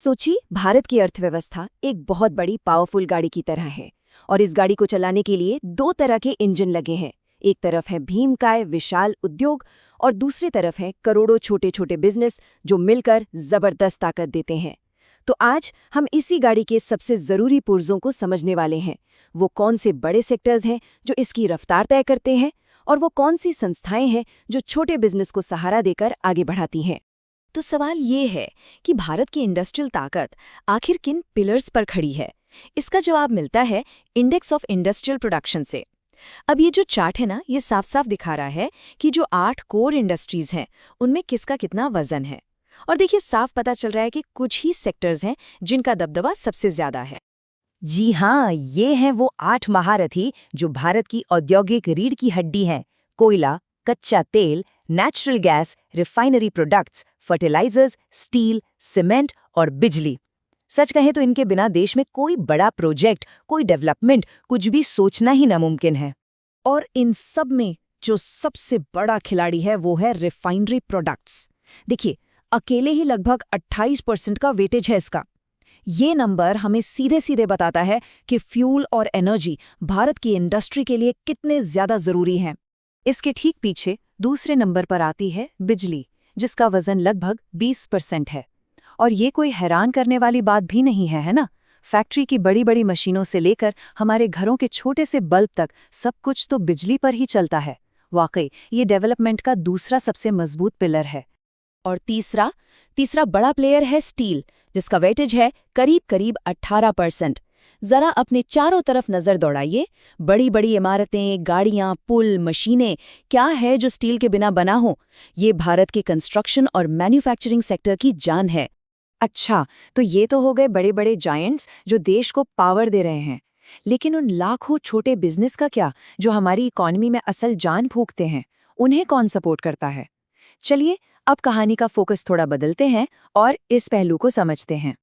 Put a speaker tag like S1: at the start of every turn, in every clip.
S1: सोचिए, भारत की अर्थव्यवस्था एक बहुत बड़ी पावरफुल गाड़ी की तरह है और इस गाड़ी को चलाने के लिए दो तरह के इंजन लगे हैं। एक तरफ है भीमकाय विशाल उद्योग और दूसरी तरफ है करोड़ों छोटे छोटे बिजनेस जो मिलकर जबरदस्त ताकत देते हैं। तो आज हम इसी गाड़ी के सबसे जरूरी पुर्जों को समझने वाले हैं। वो कौन से बड़े सेक्टर्स हैं जो इसकी रफ्तार तय करते हैं और वो कौन सी संस्थाएं हैं जो छोटे बिजनेस को सहारा देकर आगे बढ़ाती हैं। तो सवाल ये है कि भारत की इंडस्ट्रियल ताकत आखिर किन पिलर्स पर खड़ी है। इसका जवाब मिलता है इंडेक्स ऑफ इंडस्ट्रियल प्रोडक्शन से। अब ये जो चार्ट है ना, ये साफ साफ दिखा रहा है कि जो 8 कोर इंडस्ट्रीज हैं उनमें किसका कितना वजन है। और देखिए, साफ पता चल रहा है कि कुछ ही सेक्टर्स हैं जिनका दबदबा सबसे ज्यादा है। जी हाँ, ये हैं वो 8 महारथी जो भारत की औद्योगिक रीढ़ की हड्डी हैं। कोयला, कच्चा तेल, natural gas, refinery products, fertilisers, steel, cement और बिजली। सच कहें तो इनके बिना देश में कोई बड़ा प्रोजेक्ट, कोई डेवलपमेंट, कुछ भी सोचना ही नामुमकिन है। और इन सब में जो सबसे बड़ा खिलाड़ी है वो है रिफाइनरी प्रोडक्ट्स। देखिए, अकेले ही लगभग 28% का वेटेज है इसका। ये नंबर हमें सीधे सीधे बताता है कि फ्यूल और एनर्जी भारत की इंडस्ट्री के लिए कितने ज्यादा जरूरी हैं। इसके ठीक पीछे दूसरे नंबर पर आती है बिजली, जिसका वजन लगभग 20% है। और ये कोई हैरान करने वाली बात भी नहीं है, है ना? फैक्ट्री की बड़ी बड़ी मशीनों से लेकर हमारे घरों के छोटे से बल्ब तक सब कुछ तो बिजली पर ही चलता है। वाकई ये डेवलपमेंट का दूसरा सबसे मजबूत पिलर है। और तीसरा बड़ा प्लेयर है स्टील, जिसका वेटेज है करीब करीब 18%। जरा अपने चारों तरफ नजर दौड़ाइए। बड़ी बड़ी इमारतें, गाड़ियां, पुल, मशीनें, क्या है जो स्टील के बिना बना हो? ये भारत के कंस्ट्रक्शन और मैन्युफैक्चरिंग सेक्टर की जान है। अच्छा, तो ये तो हो गए बड़े बड़े जायंट्स जो देश को पावर दे रहे हैं। लेकिन उन लाखों छोटे बिजनेस का क्या, जो हमारी इकॉनमी में असल जान फूंकते हैं? उन्हें कौन सपोर्ट करता है? चलिए, अब कहानी का फोकस थोड़ा बदलते हैं और इस पहलू को समझते हैं।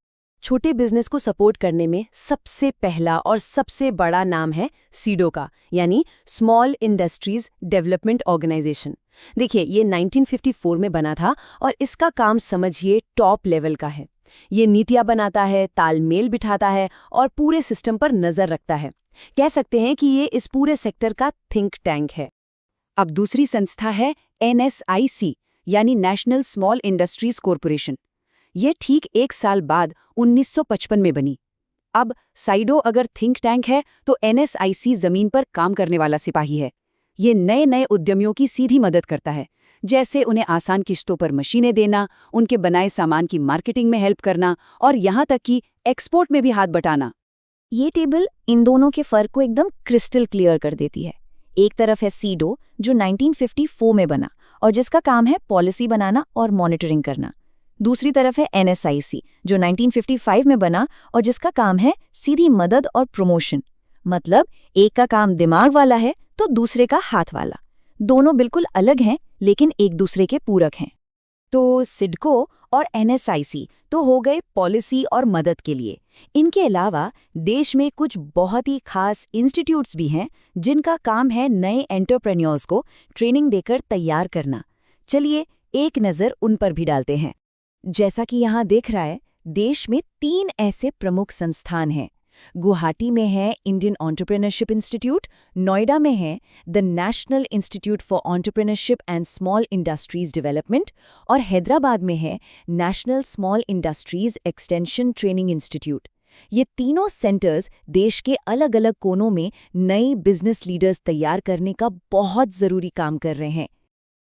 S1: छोटे बिजनेस को सपोर्ट करने में सबसे पहला और सबसे बड़ा नाम है सीडो का, यानी स्मॉल इंडस्ट्रीज डेवलपमेंट ऑर्गेनाइजेशन। देखिए, ये 1954 में बना था और इसका काम समझिए टॉप लेवल का है। ये नीतियां बनाता है, तालमेल बिठाता है और पूरे सिस्टम पर नजर रखता है। कह सकते हैं कि ये इस पूरे सेक्टर का थिंक टैंक है। अब दूसरी संस्था है NSIC, यानी नेशनल स्मॉल इंडस्ट्रीज कॉरपोरेशन। ये ठीक 1 साल बाद 1955 में बनी। अब साइडो अगर थिंक टैंक है तो NSIC जमीन पर काम करने वाला सिपाही है। ये नए नए उद्यमियों की सीधी मदद करता है, जैसे उन्हें आसान किश्तों पर मशीनें देना, उनके बनाए सामान की मार्केटिंग में हेल्प करना और यहाँ तक कि एक्सपोर्ट में भी हाथ बटाना। ये टेबल इन दोनों के फर्क को एकदम क्रिस्टल क्लियर कर देती है। एक तरफ है सीडो, जो 1954 में बना और जिसका काम है पॉलिसी बनाना और मॉनिटरिंग करना। दूसरी तरफ है NSIC, जो 1955 में बना और जिसका काम है सीधी मदद और प्रमोशन। मतलब एक का काम दिमाग वाला है तो दूसरे का हाथ वाला। दोनों बिल्कुल अलग हैं, लेकिन एक दूसरे के पूरक हैं। तो सिडको और NSIC तो हो गए पॉलिसी और मदद के लिए। इनके अलावा देश में कुछ बहुत ही खास इंस्टीट्यूट्स भी हैं जिनका काम है नए एंटरप्रेन्योर्स को ट्रेनिंग देकर तैयार करना। चलिए, एक नज़र उन पर भी डालते हैं। जैसा कि यहाँ देख रहा है, देश में 3 ऐसे प्रमुख संस्थान हैं। गुवाहाटी में है इंडियन एंटरप्रेन्योरशिप इंस्टीट्यूट, नोएडा में है the national institute for entrepreneurship and small industries development और हैदराबाद में है national small industries extension training institute. ये तीनों सेंटर्स देश के अलग अलग कोनों में नए बिजनेस लीडर्स तैयार करने का बहुत ज़रूरी काम कर रहे हैं।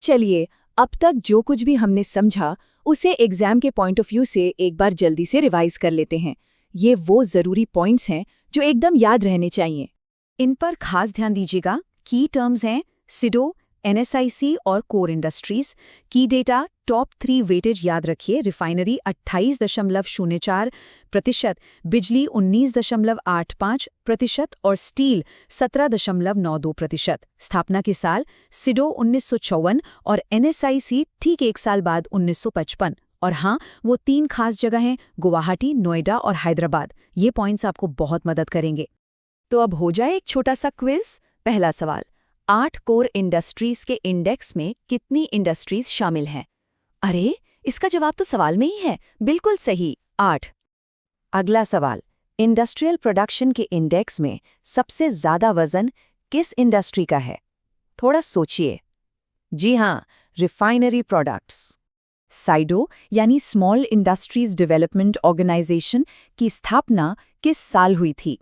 S1: चलिए, अब तक जो कुछ भी हमने समझा उसे एग्जाम के पॉइंट ऑफ व्यू से एक बार जल्दी से रिवाइज कर लेते हैं। ये वो ज़रूरी पॉइंट्स हैं जो एकदम याद रहने चाहिए। इन पर खास ध्यान दीजिएगा। की टर्म्स हैं सिडो, NSIC और कोर इंडस्ट्रीज। की डेटा टॉप 3 वेटेज याद रखिए। रिफाइनरी 28.04%, बिजली 19.85% और स्टील 17.92%। स्थापना के साल सिडो 1954 और NSIC ठीक 1 साल बाद 1955। और हाँ, वो 3 खास जगह हैं गुवाहाटी, नोएडा और हैदराबाद। ये पॉइंट्स आपको बहुत मदद करेंगे। तो अब हो जाए एक छोटा सा क्विज। पहला सवाल, 8 कोर इंडस्ट्रीज के इंडेक्स में कितनी इंडस्ट्रीज शामिल हैं? अरे, इसका जवाब तो सवाल में ही है। बिल्कुल सही, 8। अगला सवाल, इंडस्ट्रियल प्रोडक्शन के इंडेक्स में सबसे ज्यादा वजन किस इंडस्ट्री का है? थोड़ा सोचिए। जी हाँ, रिफाइनरी प्रोडक्ट्स। साइडो यानी स्मॉल इंडस्ट्रीज डेवलपमेंट ऑर्गेनाइजेशन की स्थापना किस साल हुई थी?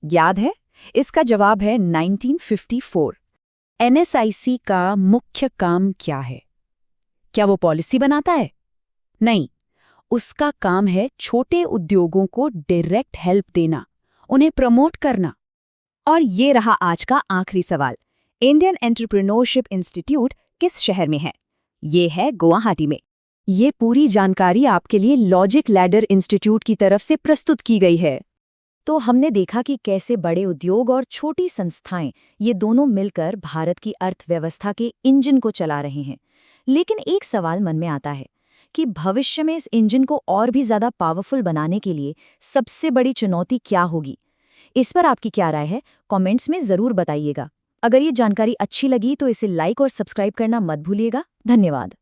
S1: याद है? इसका जवाब है 1954। एनएसआईसी का मुख्य काम क्या है? क्या वो पॉलिसी बनाता है? नहीं, उसका काम है छोटे उद्योगों को डायरेक्ट हेल्प देना, उन्हें प्रमोट करना। और ये रहा आज का आखिरी सवाल, इंडियन एंटरप्रेन्योरशिप इंस्टीट्यूट किस शहर में है? ये है गुवाहाटी में। ये पूरी जानकारी आपके लिए लॉजिक लैडर इंस्टीट्यूट की तरफ से प्रस्तुत की गई है। तो हमने देखा कि कैसे बड़े उद्योग और छोटी संस्थाएं ये दोनों मिलकर भारत की अर्थव्यवस्था के इंजन को चला रहे हैं। लेकिन एक सवाल मन में आता है कि भविष्य में इस इंजन को और भी ज्यादा पावरफुल बनाने के लिए सबसे बड़ी चुनौती क्या होगी? इस पर आपकी क्या राय है? कमेंट्स में जरूर बताइएगा। अगर ये जानकारी अच्छी लगी तो इसे लाइक और सब्सक्राइब करना मत भूलिएगा। धन्यवाद।